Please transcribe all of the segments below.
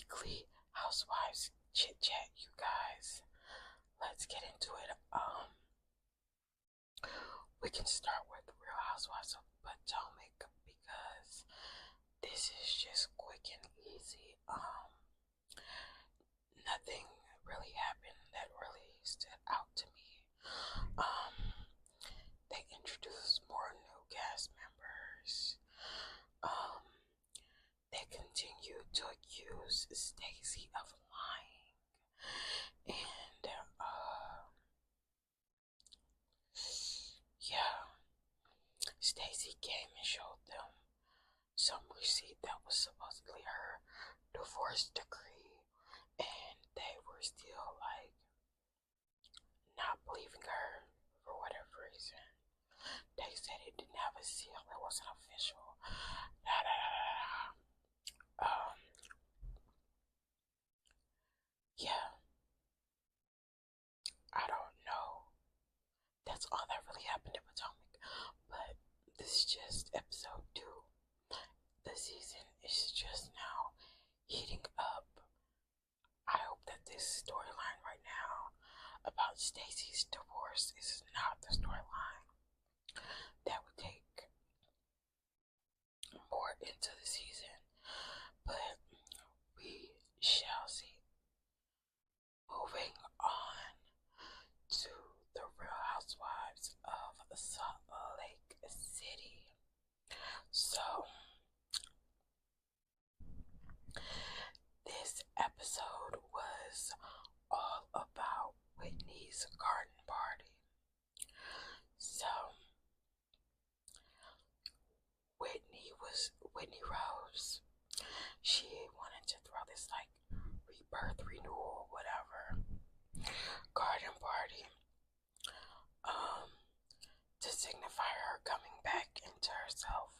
weekly Housewives chit chat, you guys. Let's get into it. We can start with Real Housewives of Potomac because this is just quick and easy. Nothing really happened that really stood out to me. They introduced more new cast members. Um, they continue to accuse Stacy of lying, and yeah, Stacy came and showed them some receipt that was supposedly her divorce decree, and they were still like not believing her for whatever reason. They said it didn't have a seal, it wasn't official. Da, da, da, da. Yeah, I don't know. That's all that really happened in Potomac. But this is just episode 2. The season is just now heating up. I hope that this storyline right now about Stacy's divorce is not the storyline that would take more into the season. But we shall see. Moving on to the Real Housewives of Salt Lake City. So, this episode was all about Whitney's garden party. So, Whitney Rose. She wanted to throw this like rebirth, renewal, whatever garden party, to signify her coming back into herself.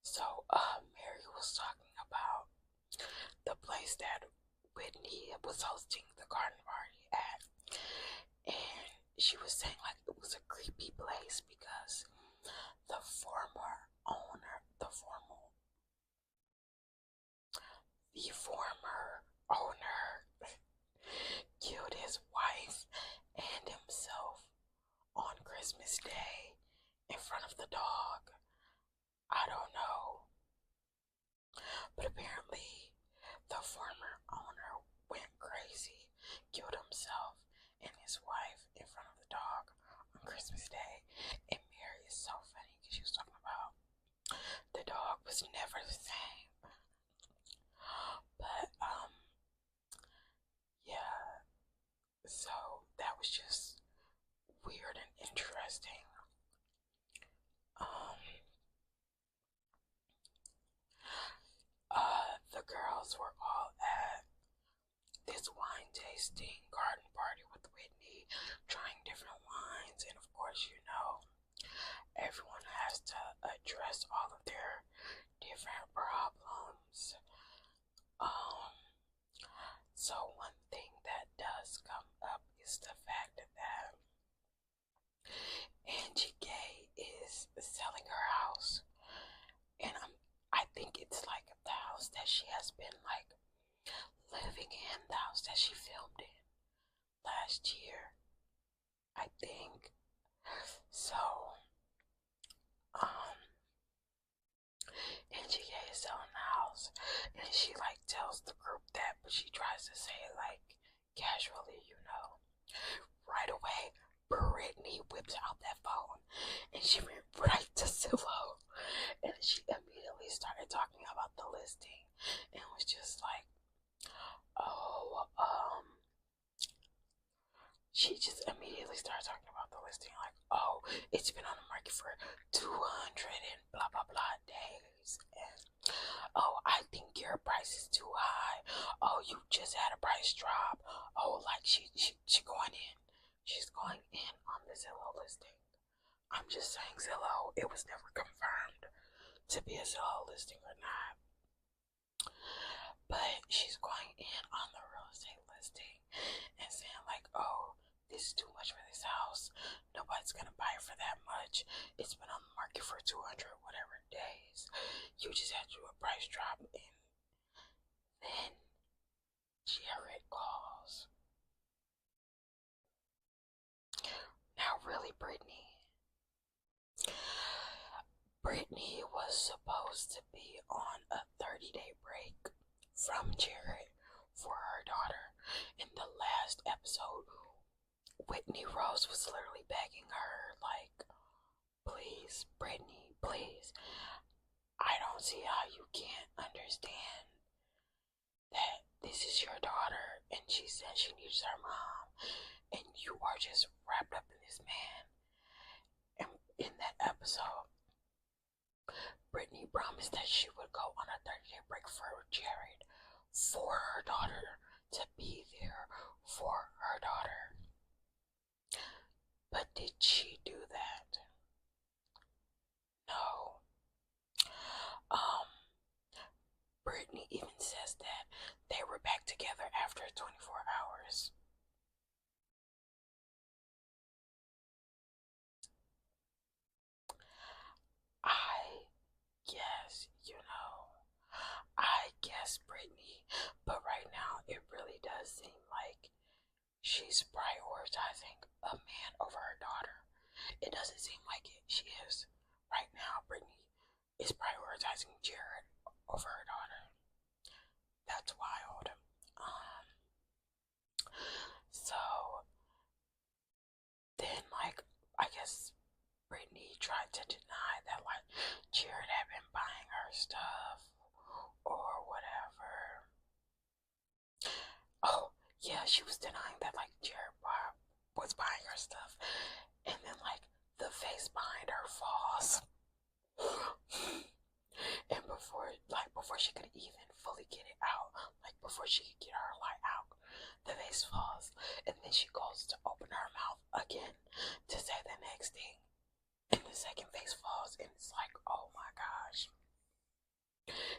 So Mary was talking about the place that Whitney was hosting the garden party at, and she was saying like it was a creepy place because the former owner, killed his wife and himself on Christmas Day in front of the dog. I don't know. But apparently, the former owner went crazy, killed himself and his wife in front of the dog on Christmas Day. And Mary is so funny because she was talking about the dog was never the same. But, yeah, so that was just weird and interesting. The girls were all at this wine tasting garden party with Whitney, trying different wines, and of course, everyone has to address all of their different problems. So one thing that does come up is the fact that Angie Gay is selling her house, and I think it's like the house that she has been like living in, the house that she filmed in last year, I think. So, Angie Gay is selling the house, and she like tells the group that, but she tries to say it like casually, Right away, Brittany whips out that phone, and she went right to Zillow, and she immediately started talking about the listing, and was just like, oh, she just immediately started talking about the listing, like, oh, it's been on the market for 200 and blah blah blah days, and oh, I think your price is too high. Oh, you just had a price drop. Oh, like she going in. She's going in on the Zillow listing. I'm just saying Zillow. It was never confirmed to be a Zillow listing or not. But she's going in on the real estate listing and saying like, oh, this is too much for this house. Nobody's gonna buy it for that much. It's been on the market for 200, whatever You just had to do a price drop, and then Jared calls. Now, really, Brittany was supposed to be on a 30-day break from Jared for her daughter. In the last episode, Whitney Rose was literally begging her, like, please, Brittany, please. I don't see how you can't understand that this is your daughter and she said she needs her mom, and you are just wrapped up in this man. And in that episode, Brittany promised that she would go on a 30-day break for Jared, for her daughter, to be there for her daughter. But did she do that? No. Brittany even says that they were back together after 24 hours. I guess Brittany, but right now it really does seem like she's prioritizing a man over her daughter. It doesn't seem like it. She is. Right now, Brittany is prioritizing Jared over her daughter. That's wild. So then, like, I guess Brittany tried to deny that, like, Jared had been buying her stuff or whatever. Oh, yeah, she was denying that, like, Jared was buying her stuff. And then, like, the face behind her falls. And before she could even fully get it out, like, before she could get her light out, the vase falls. And then she goes to open her mouth again to say the next thing. And the second vase falls, and it's like, oh my gosh.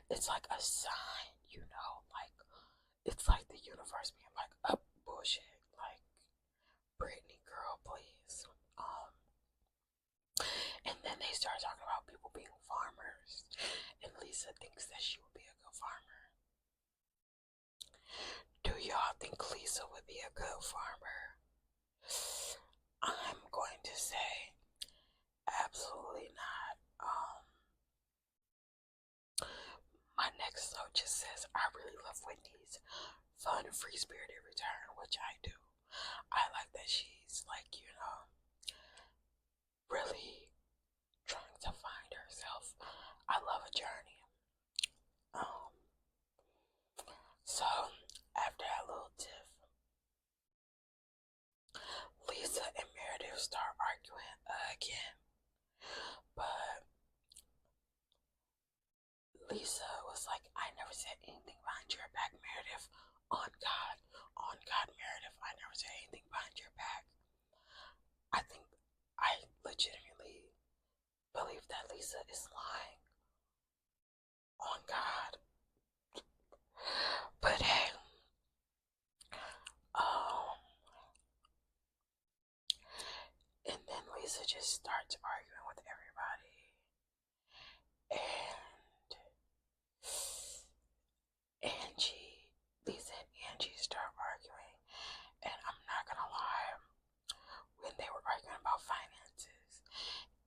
It's like a sign, like, it's like the universe being like, oh, bullshit. Like, Brittany, girl, please. And then they start talking about people being farmers, and Lisa thinks that she would be a good farmer. Do y'all think Lisa would be a good farmer? I'm going to say absolutely not. My next note just says, I really love Whitney's fun, free-spirited return, which I do. I like that she's, like, really trying to find herself. I love a journey. So after that little tiff, Lisa and Meredith start arguing again. But Lisa was like, I never said anything behind your back, Meredith. On God, Meredith, I never said anything behind your back. I legitimately believe that Lisa is lying. On God. But hey, and then Lisa just starts arguing with everybody. And Lisa and Angie start arguing. And I'm not gonna lie, when they were arguing about finances,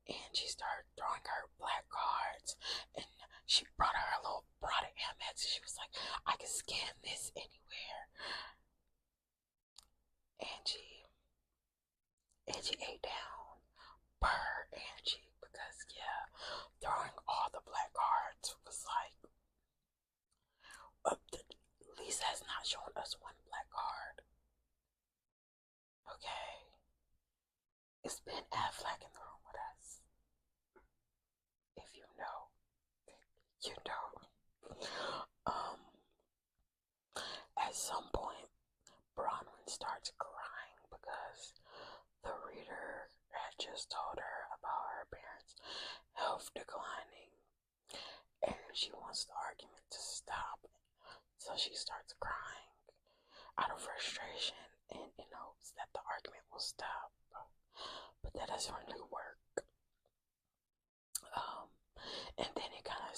Angie started throwing her black cards, and she brought her a little product Amex, and she was like, I can scan this anywhere. Angie ate down. Per Angie, because yeah, throwing all the black cards was like, Lisa has not shown us one black card. Okay, it's Ben Affleck in the room with us. If you know, you know. At some point, Bronwyn starts crying because the reader had just told her about her parents' health declining, and she wants the argument to stop. So she starts crying out of frustration and in hopes that the argument will stop. But that doesn't really work. And then it kind of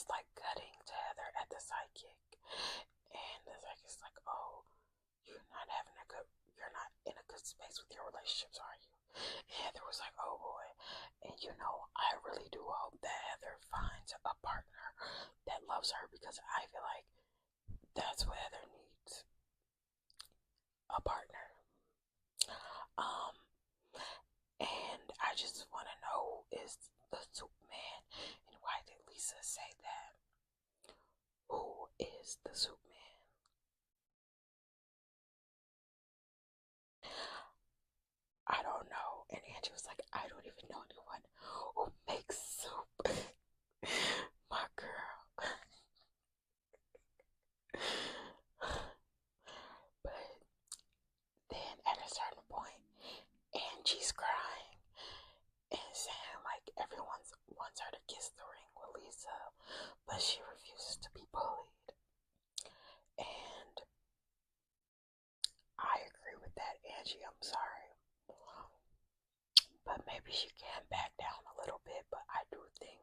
I'm sorry. But maybe she can back down a little bit, but I do think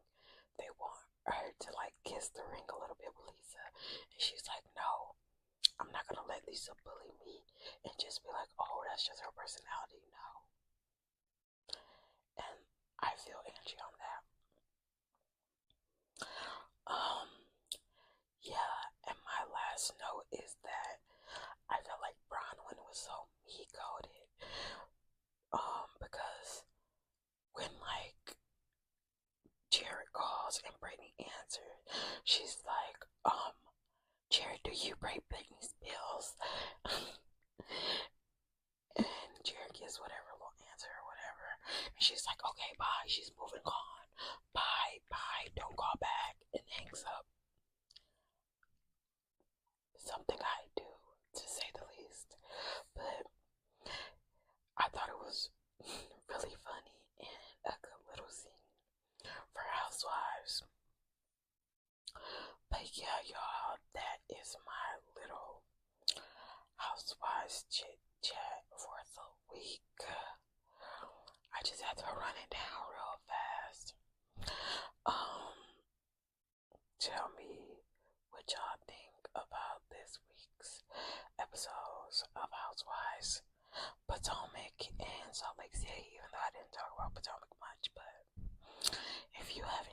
they want her to like kiss the ring a little bit with Lisa. And she's like, no, I'm not gonna let Lisa bully me and just be like, oh, that's just her personality. No. And I feel Angie on that. Um, yeah, and my last note is that I felt like Bronwyn was so me-coded. Because when like Jared calls and Brittany answers, she's like, Jared, do you pay Brittany's bills? And Jared gives whatever little answer or whatever. And she's like, okay, bye. She's moving on. Bye, bye. Don't call back. And hangs up. Something I do, to say the least. But I thought it was really funny and a good little scene for Housewives. But yeah, y'all, that is my little Housewives chit chat for the week. I just had to run it down real fast. Tell me what y'all think about this week's episodes of Housewives, Potomac, and Salt Lake City, even though I didn't talk about Potomac much. But if you have